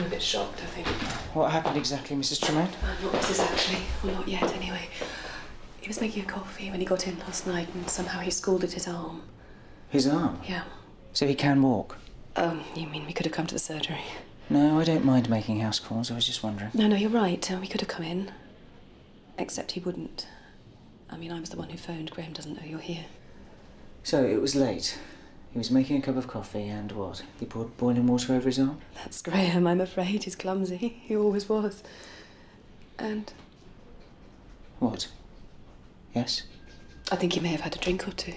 I'm a bit shocked, I think. What happened exactly, Mrs. Tremaine? Not exactly. Well, not yet, anyway. He was making a coffee when he got in last night and somehow he scalded his arm. His arm? Yeah. So he can walk? Oh, you mean we could have come to the surgery? No, I don't mind making house calls. I was just wondering. No, you're right. We could have come in. Except he wouldn't. I mean, I was the one who phoned. Graham doesn't know you're here. So it was late. He was making a cup of coffee and what? He poured boiling water over his arm? That's Graham, I'm afraid. He's clumsy. He always was. And... What? Yes? I think he may have had a drink or two.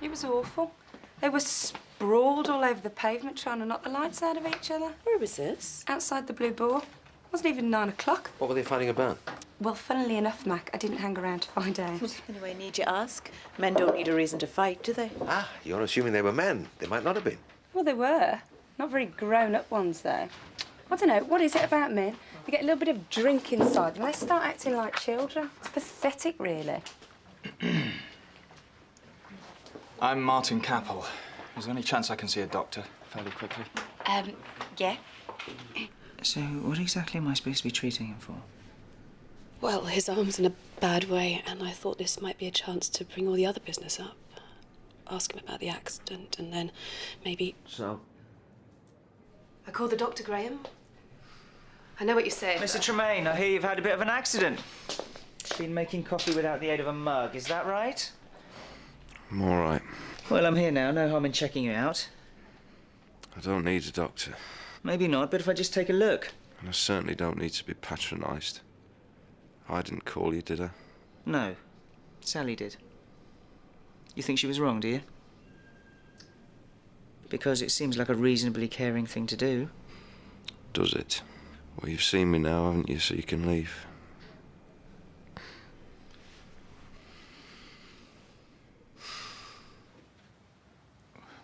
It was awful. They were sprawled all over the pavement trying to knock the lights out of each other. Where was this? Outside the Blue Boar. It wasn't even 9 o'clock. What were they fighting about? Well, funnily enough, Mac, I didn't hang around to find out. Anyway, need you ask? Men don't need a reason to fight, do they? Ah, you're assuming they were men. They might not have been. Well, they were. Not very grown-up ones, though. I don't know, what is it about men? They get a little bit of drink inside them and they start acting like children. It's pathetic, really. I'm Martin Capel. Is there any chance I can see a doctor fairly quickly? Yeah. So what exactly am I supposed to be treating him for? Well, his arm's in a bad way, and I thought this might be a chance to bring all the other business up. Ask him about the accident, and then maybe... So? I called the doctor, Graham. I know what you said. Mr. Tremaine, I hear you've had a bit of an accident. Been making coffee without the aid of a mug, is that right? I'm all right. Well, I'm here now. No harm in checking you out. I don't need a doctor. Maybe not, but if I just take a look. And I certainly don't need to be patronised. I didn't call you, did I? No. Sally did. You think she was wrong, do you? Because it seems like a reasonably caring thing to do. Does it? Well, you've seen me now, haven't you, so you can leave.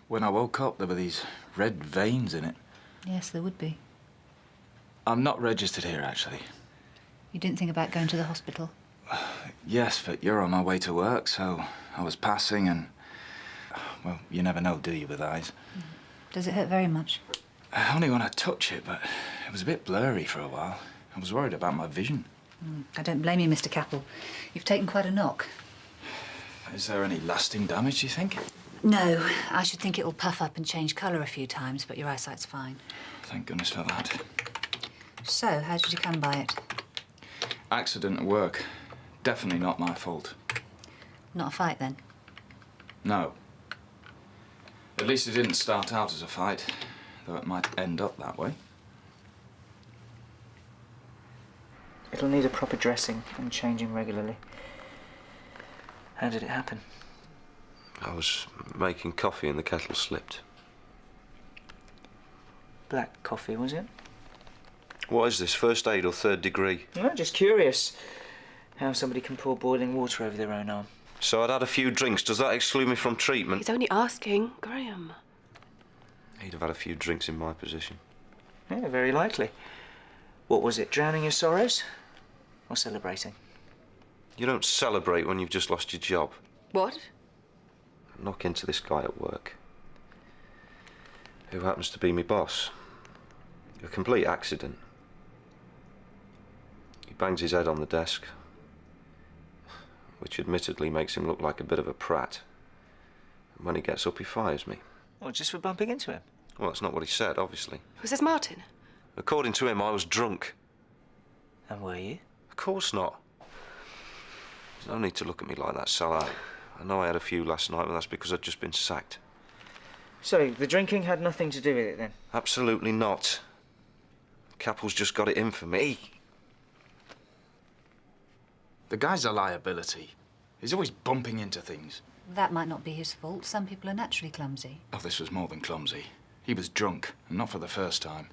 When I woke up, there were these red veins in it. Yes, there would be. I'm not registered here, actually. You didn't think about going to the hospital? Yes, but you're on my way to work, so I was passing and... Well, you never know, do you, with eyes? Does it hurt very much? Only when I touch it, but it was a bit blurry for a while. I was worried about my vision. I don't blame you, Mr. Capel. You've taken quite a knock. Is there any lasting damage, do you think? No, I should think it'll puff up and change colour a few times, but your eyesight's fine. Thank goodness for that. So, how did you come by it? Accident at work. Definitely not my fault. Not a fight, then? No. At least it didn't start out as a fight, though it might end up that way. It'll need a proper dressing and changing regularly. How did it happen? I was making coffee and the kettle slipped. Black coffee, was it? What is this, first aid or third degree? No, just curious how somebody can pour boiling water over their own arm. So I'd had a few drinks. Does that exclude me from treatment? He's only asking, Graham. He'd have had a few drinks in my position. Yeah, very likely. What was it, drowning your sorrows? Or celebrating? You don't celebrate when you've just lost your job. What? Knock into this guy at work, who happens to be my boss. A complete accident. He bangs his head on the desk, which admittedly makes him look like a bit of a prat. And when he gets up, he fires me. Well, just for bumping into him? Well, that's not what he said, obviously. Was this Martin? According to him, I was drunk. And were you? Of course not. There's no need to look at me like that, Salah. I know I had a few last night, but that's because I'd just been sacked. So, the drinking had nothing to do with it, then? Absolutely not. Capel's just got it in for me. The guy's a liability. He's always bumping into things. That might not be his fault. Some people are naturally clumsy. Oh, this was more than clumsy. He was drunk, and not for the first time.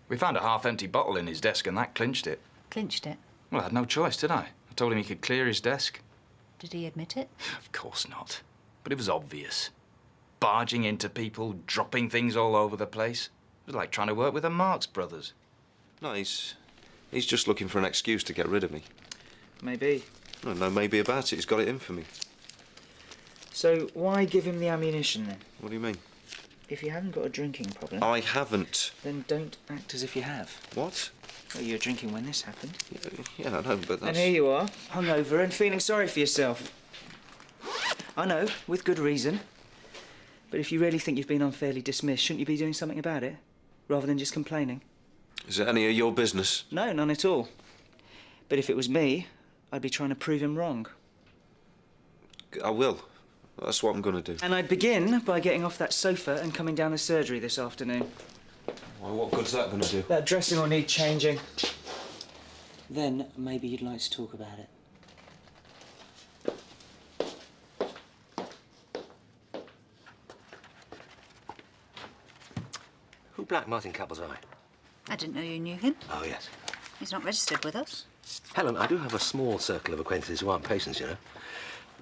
We found a half-empty bottle in his desk, and that clinched it. Clinched it? Well, I had no choice, did I? I told him he could clear his desk. Did he admit it? Of course not. But it was obvious. Barging into people, dropping things all over the place. It was like trying to work with the Marx Brothers. No, he's just looking for an excuse to get rid of me. Maybe. No maybe about it. He's got it in for me. So why give him the ammunition then? What do you mean? If you haven't got a drinking problem, I haven't. then don't act as if you have. What? Well, you were drinking when this happened. Yeah, I know, but that's... And here you are, hungover and feeling sorry for yourself. I know, with good reason. But if you really think you've been unfairly dismissed, shouldn't you be doing something about it? Rather than just complaining? Is it any of your business? No, none at all. But if it was me, I'd be trying to prove him wrong. I will. That's what I'm going to do. And I'd begin by getting off that sofa and coming down to surgery this afternoon. Well, what good's that going to do? That dressing will need changing. Then maybe you'd like to talk about it. Who blacked Martin Cappel's eye? I didn't know you knew him. Oh, yes. He's not registered with us. Helen, I do have a small circle of acquaintances who aren't patients, you know.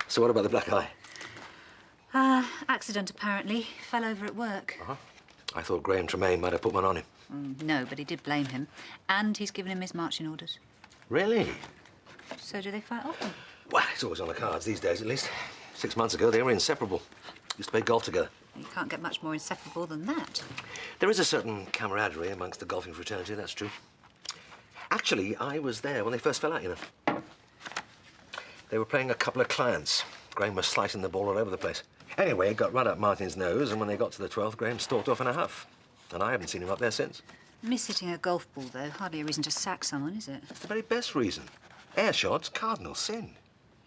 So what about the black eye? Accident, apparently. Fell over at work. Uh-huh. I thought Graham Tremaine might have put one on him. No, but he did blame him. And he's given him his marching orders. Really? So do they fight often? Well, it's always on the cards these days, at least. 6 months ago, they were inseparable. Used to play golf together. You can't get much more inseparable than that. There is a certain camaraderie amongst the golfing fraternity, that's true. Actually, I was there when they first fell out, you know. They were playing a couple of clients. Graham was slicing the ball all over the place. Anyway, it got right up Martin's nose, and when they got to the 12th, Graham stalked off in a huff. And I haven't seen him up there since. Miss-hitting a golf ball, though, hardly a reason to sack someone, is it? It's the very best reason. Air shots, cardinal sin.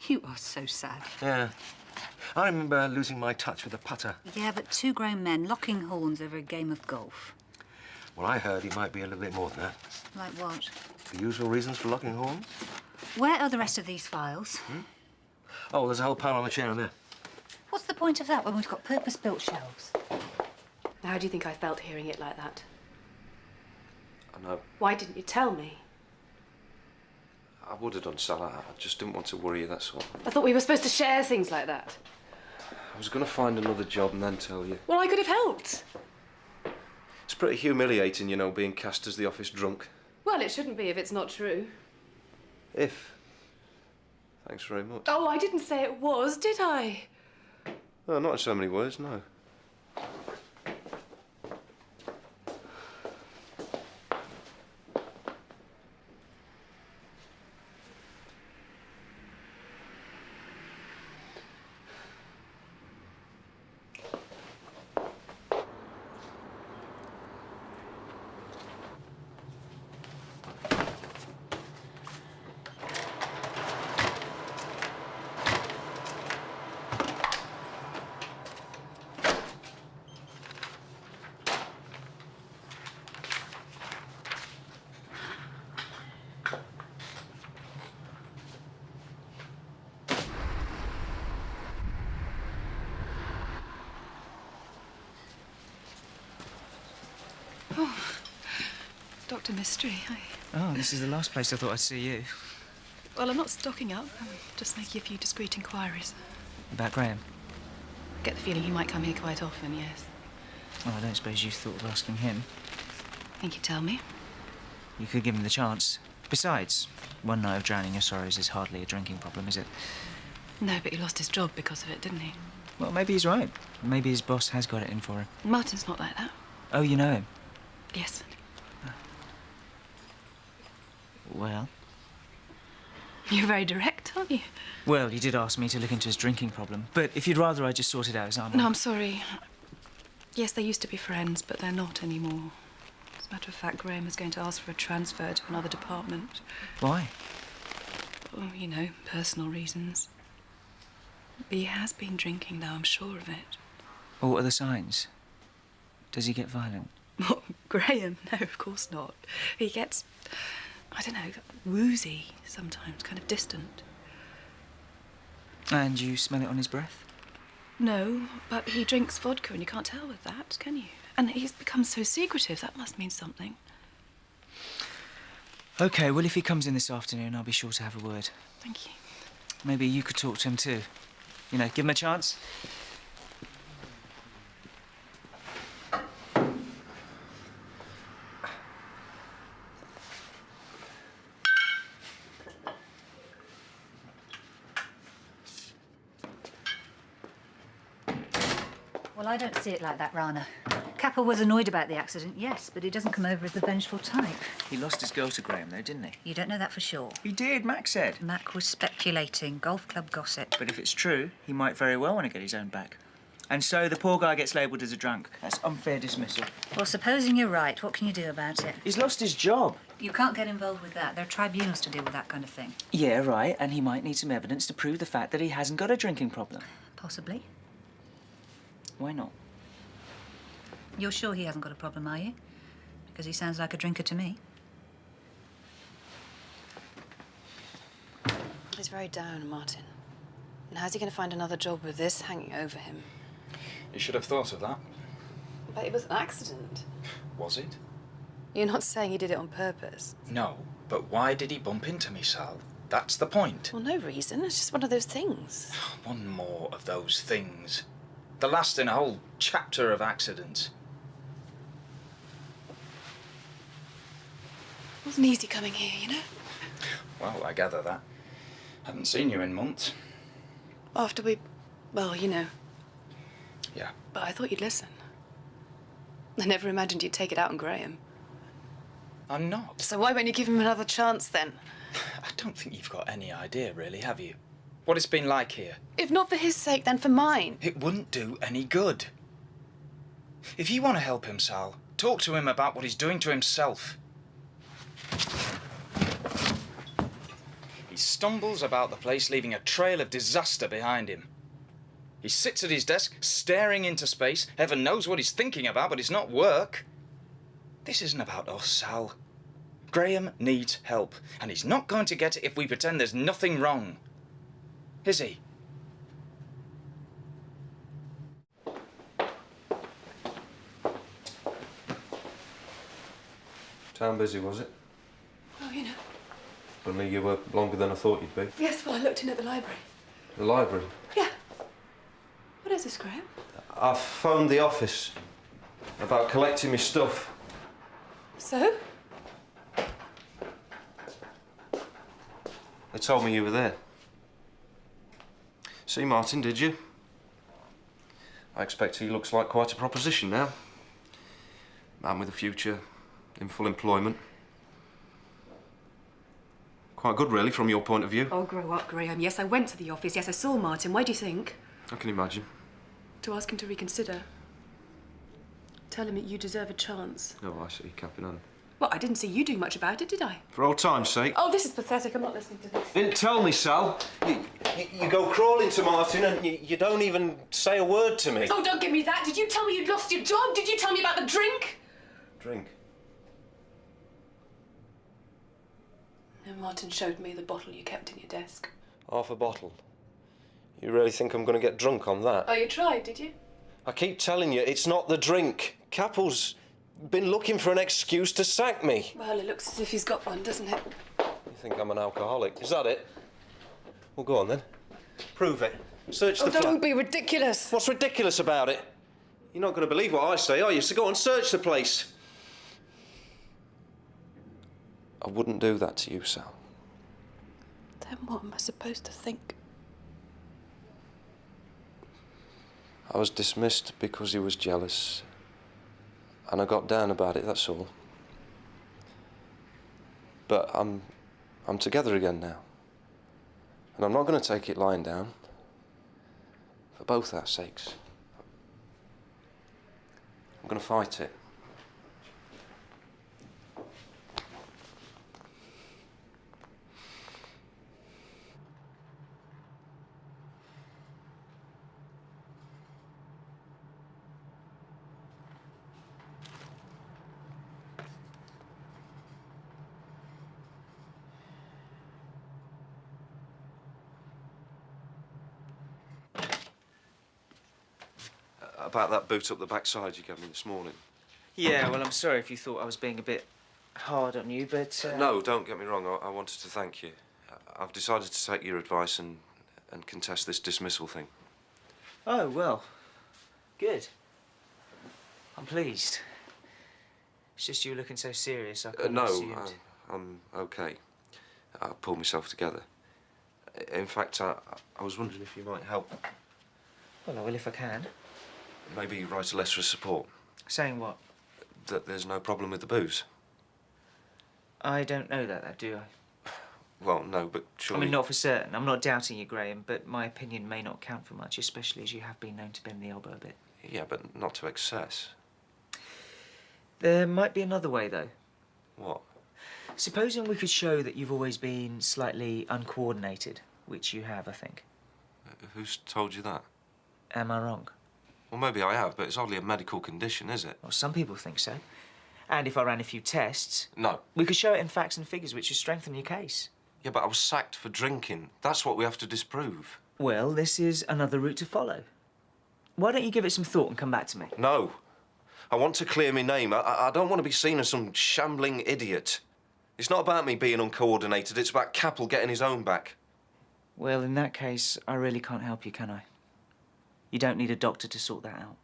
You are so sad. Yeah. I remember losing my touch with a putter. Yeah, but two grown men locking horns over a game of golf. Well, I heard he might be a little bit more than that. Like what? The usual reasons for locking horns? Where are the rest of these files? Oh, there's a whole pile on the chair in there. What's the point of that when we've got purpose-built shelves? How do you think I felt hearing it like that? I know. Why didn't you tell me? I would have done, Sal. I just didn't want to worry you, that's all. I thought we were supposed to share things like that. I was going to find another job and then tell you. Well, I could have helped. It's pretty humiliating, you know, being cast as the office drunk. Well, it shouldn't be if it's not true. If. Thanks very much. Oh, I didn't say it was, did I? Oh, not in so many words, no. Dr. Mystery, hi. Oh, this is the last place I thought I'd see you. Well, I'm not stocking up. I'm just making a few discreet inquiries. About Graham? Get the feeling he might come here quite often, yes. Oh, I don't suppose you thought of asking him. Think you'd tell me? You could give him the chance. Besides, one night of drowning your sorrows is hardly a drinking problem, is it? No, but he lost his job because of it, didn't he? Well, maybe he's right. Maybe his boss has got it in for him. Martin's not like that. Oh, you know him? Yes. Well? You're very direct, aren't you? Well, you did ask me to look into his drinking problem, but if you'd rather I just sort it out as I'm... No, I'm sorry. Yes, they used to be friends, but they're not anymore. As a matter of fact, Graham is going to ask for a transfer to another department. Why? Oh, you know, personal reasons. But he has been drinking now, I'm sure of it. Or what are the signs? Does he get violent? What, Graham? No, of course not. He gets, I don't know, woozy sometimes, kind of distant. And you smell it on his breath? No, but he drinks vodka and you can't tell with that, can you? And he's become so secretive, that must mean something. OK, well, if he comes in this afternoon, I'll be sure to have a word. Thank you. Maybe you could talk to him too. You know, give him a chance. Well, I don't see it like that, Rana. Capel was annoyed about the accident, yes, but he doesn't come over as the vengeful type. He lost his girl to Graham, though, didn't he? You don't know that for sure. He did, Mac said. Mac was speculating. Golf club gossip. But if it's true, he might very well want to get his own back. And so the poor guy gets labelled as a drunk. That's unfair dismissal. Well, supposing you're right, what can you do about it? He's lost his job. You can't get involved with that. There are tribunals to deal with that kind of thing. Yeah, right, and he might need some evidence to prove the fact that he hasn't got a drinking problem. Possibly. Why not? You're sure he hasn't got a problem, are you? Because he sounds like a drinker to me. He's very down, Martin. And how's he going to find another job with this hanging over him? You should have thought of that. But it was an accident. Was it? You're not saying he did it on purpose? No, but why did he bump into me, Sal? That's the point. Well, no reason. It's just one of those things. One more of those things. The last in a whole chapter of accidents. It wasn't easy coming here, you know? Well, I gather that. Haven't seen you in months. After we... well, you know. Yeah. But I thought you'd listen. I never imagined you'd take it out on Graham. I'm not. So why won't you give him another chance, then? I don't think you've got any idea, really, have you? What it's been like here. If not for his sake, then for mine. It wouldn't do any good. If you want to help him, Sal, talk to him about what he's doing to himself. He stumbles about the place, leaving a trail of disaster behind him. He sits at his desk, staring into space. Heaven knows what he's thinking about, but it's not work. This isn't about us, Sal. Graham needs help, and he's not going to get it if we pretend there's nothing wrong. Is he? Town busy, was it? Oh, you know. Only you were longer than I thought you'd be. Yes, well, I looked in at the library. The library? Yeah. What is this, Graham? I phoned the office about collecting my stuff. So? They told me you were there. See Martin, did you? I expect he looks like quite a proposition now. Man with a future, in full employment. Quite good, really, from your point of view. Oh, grow up, Graham. Yes, I went to the office. Yes, I saw Martin. Why do you think? I can imagine. To ask him to reconsider. Tell him that you deserve a chance. Oh, I see, Captain Anne. Well, I didn't see you doing much about it, did I? For old time's sake. Oh, this is pathetic. I'm not listening to this. Didn't tell me, Sal. You go crawling to Martin and you don't even say a word to me. Oh, don't give me that. Did you tell me you'd lost your job? Did you tell me about the drink? Drink? No, Martin showed me the bottle you kept in your desk. Half a bottle. You really think I'm going to get drunk on that? Oh, you tried, did you? I keep telling you, it's not the drink. Capel's been looking for an excuse to sack me. Well, it looks as if he's got one, doesn't it? You think I'm an alcoholic? Is that it? Well, go on then. Prove it. Search the flat. Don't be ridiculous. What's ridiculous about it? You're not going to believe what I say, are you? So go on, search the place. I wouldn't do that to you, Sal. Then what am I supposed to think? I was dismissed because he was jealous. And I got down about it, that's all. But I'm together again now. And I'm not going to take it lying down. For both our sakes. I'm going to fight it. About that boot up the backside you gave me this morning. Yeah, well, I'm sorry if you thought I was being a bit hard on you, but... No, don't get me wrong. I wanted to thank you. I've decided to take your advice and contest this dismissal thing. Oh, well, good. I'm pleased. It's just you were looking so serious, I couldn't assumed. I'm okay. I've pulled myself together. In fact, I was wondering if you might help. Well, I will if I can. Maybe write a letter of support. Saying what? That there's no problem with the booze. I don't know that, do I? Well, no, but surely... I mean, not for certain. I'm not doubting you, Graham, but my opinion may not count for much, especially as you have been known to bend the elbow a bit. Yeah, but not to excess. There might be another way, though. What? Supposing we could show that you've always been slightly uncoordinated, which you have, I think. Who's told you that? Am I wrong? Well, maybe I have, but it's hardly a medical condition, is it? Well, some people think so. And if I ran a few tests... No. We could show it in facts and figures, which would strengthen your case. Yeah, but I was sacked for drinking. That's what we have to disprove. Well, this is another route to follow. Why don't you give it some thought and come back to me? No. I want to clear my name. I don't want to be seen as some shambling idiot. It's not about me being uncoordinated. It's about Capel getting his own back. Well, in that case, I really can't help you, can I? You don't need a doctor to sort that out.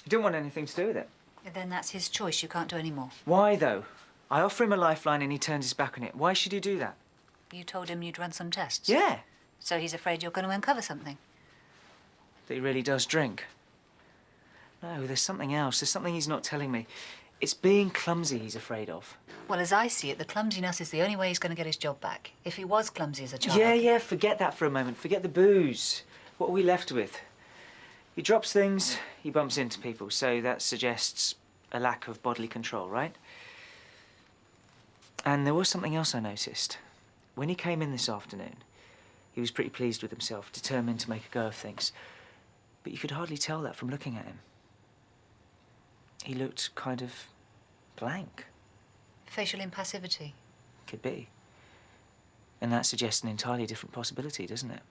You didn't want anything to do with it. Then that's his choice. You can't do any more. Why, though? I offer him a lifeline and he turns his back on it. Why should he do that? You told him you'd run some tests? Yeah. So he's afraid you're going to uncover something? That he really does drink. No, there's something else. There's something he's not telling me. It's being clumsy he's afraid of. Well, as I see it, the clumsiness is the only way he's going to get his job back. If he was clumsy as a child... Yeah, forget that for a moment. Forget the booze. What are we left with? He drops things, he bumps into people, so that suggests a lack of bodily control, right? And there was something else I noticed. When he came in this afternoon, he was pretty pleased with himself, determined to make a go of things. But you could hardly tell that from looking at him. He looked kind of blank. Facial impassivity? Could be. And that suggests an entirely different possibility, doesn't it?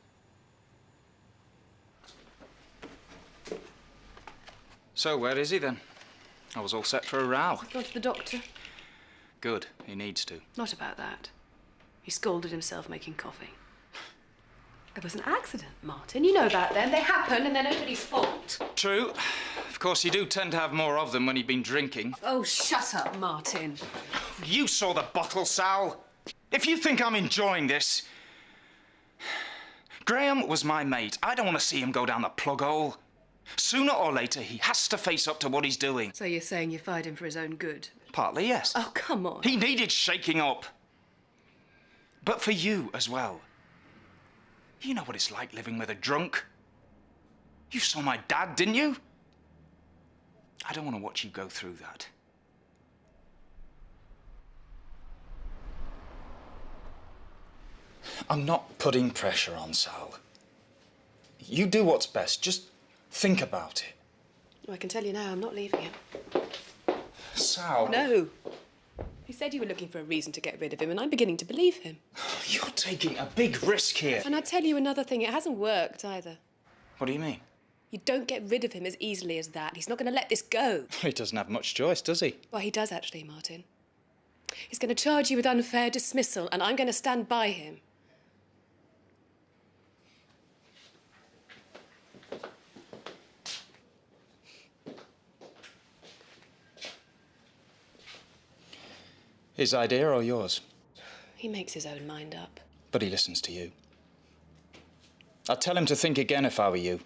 So, where is he, then? I was all set for a row. Gone to the doctor. Good. He needs to. Not about that. He scalded himself making coffee. It was an accident, Martin. You know that, then. They happen, and they're nobody's fault. True. Of course, you do tend to have more of them when you've been drinking. Oh, shut up, Martin. You saw the bottle, Sal. If you think I'm enjoying this... Graham was my mate. I don't want to see him go down the plug hole. Sooner or later, he has to face up to what he's doing. So you're saying you fired him for his own good? Partly, yes. Oh, come on. He needed shaking up. But for you as well. You know what it's like living with a drunk. You saw my dad, didn't you? I don't want to watch you go through that. I'm not putting pressure on Sal. You do what's best. Just think about it. Well, I can tell you now, I'm not leaving him. Sal... No. You said you were looking for a reason to get rid of him, and I'm beginning to believe him. You're taking a big risk here. And I tell you another thing, it hasn't worked either. What do you mean? You don't get rid of him as easily as that. He's not going to let this go. He doesn't have much choice, does he? Well, he does actually, Martin. He's going to charge you with unfair dismissal, and I'm going to stand by him. His idea or yours? He makes his own mind up. But he listens to you. I'd tell him to think again if I were you.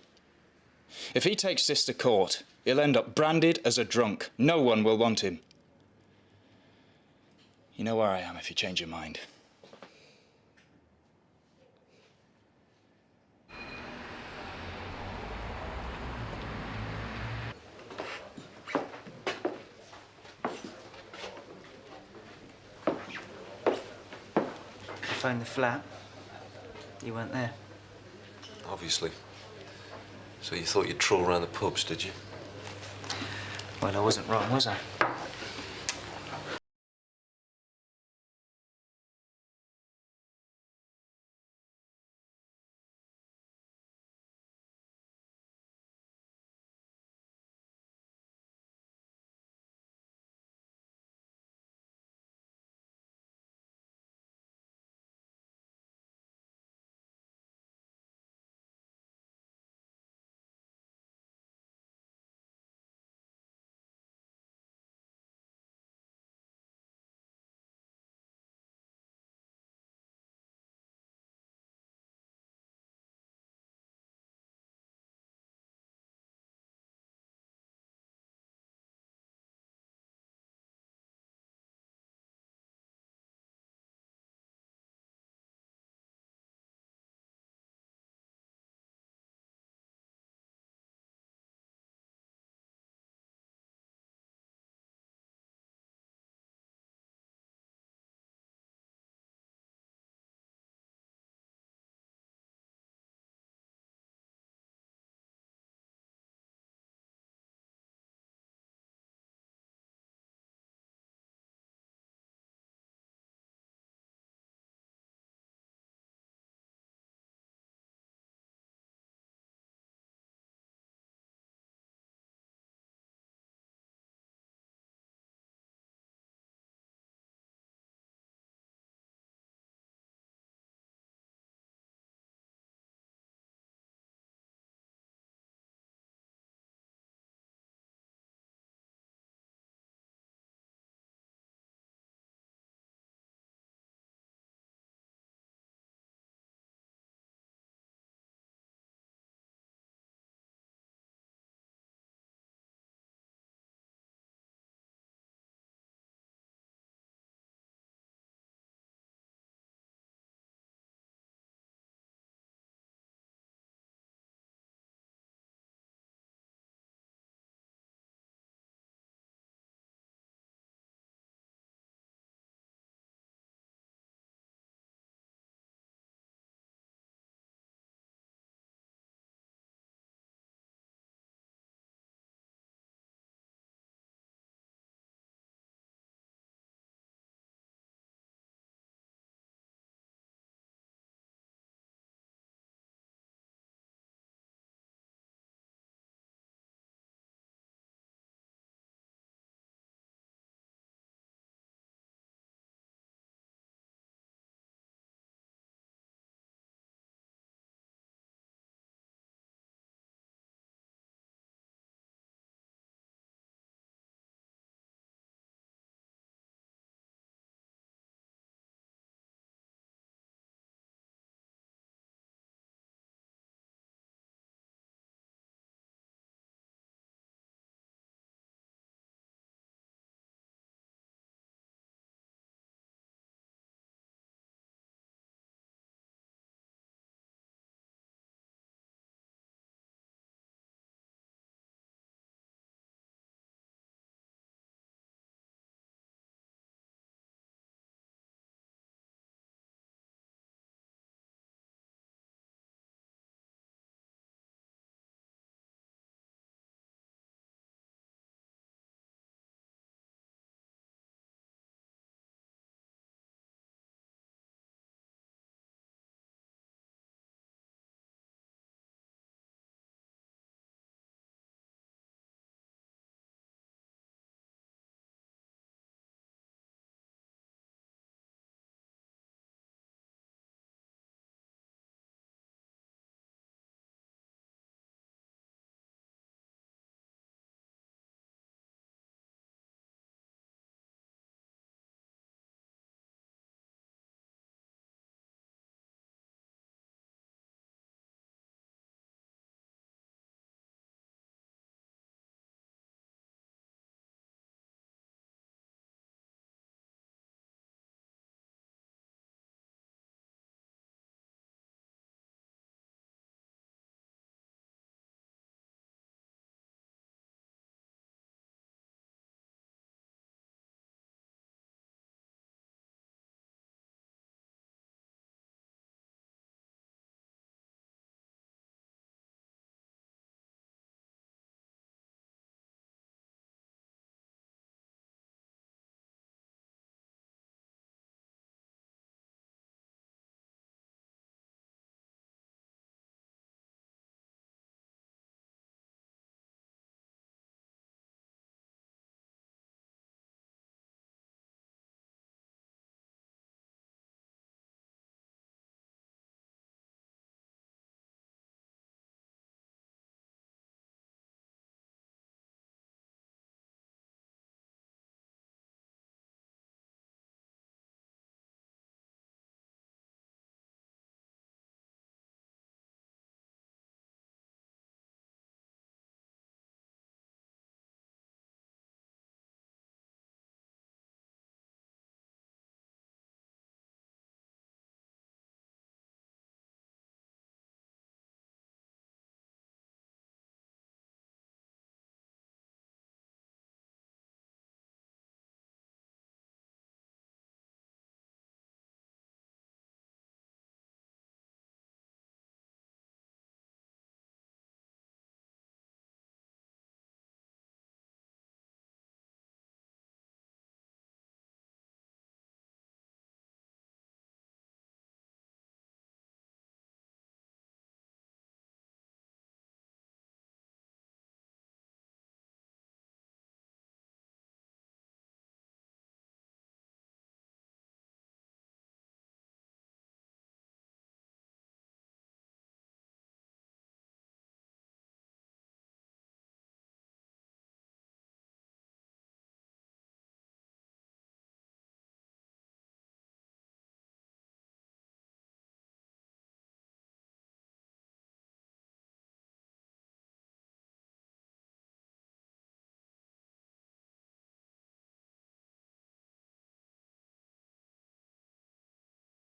If he takes this to court, he'll end up branded as a drunk. No one will want him. You know where I am if you change your mind. I phoned the flat. You weren't there. Obviously. So you thought you'd troll around the pubs, did you? Well, I wasn't wrong, was I?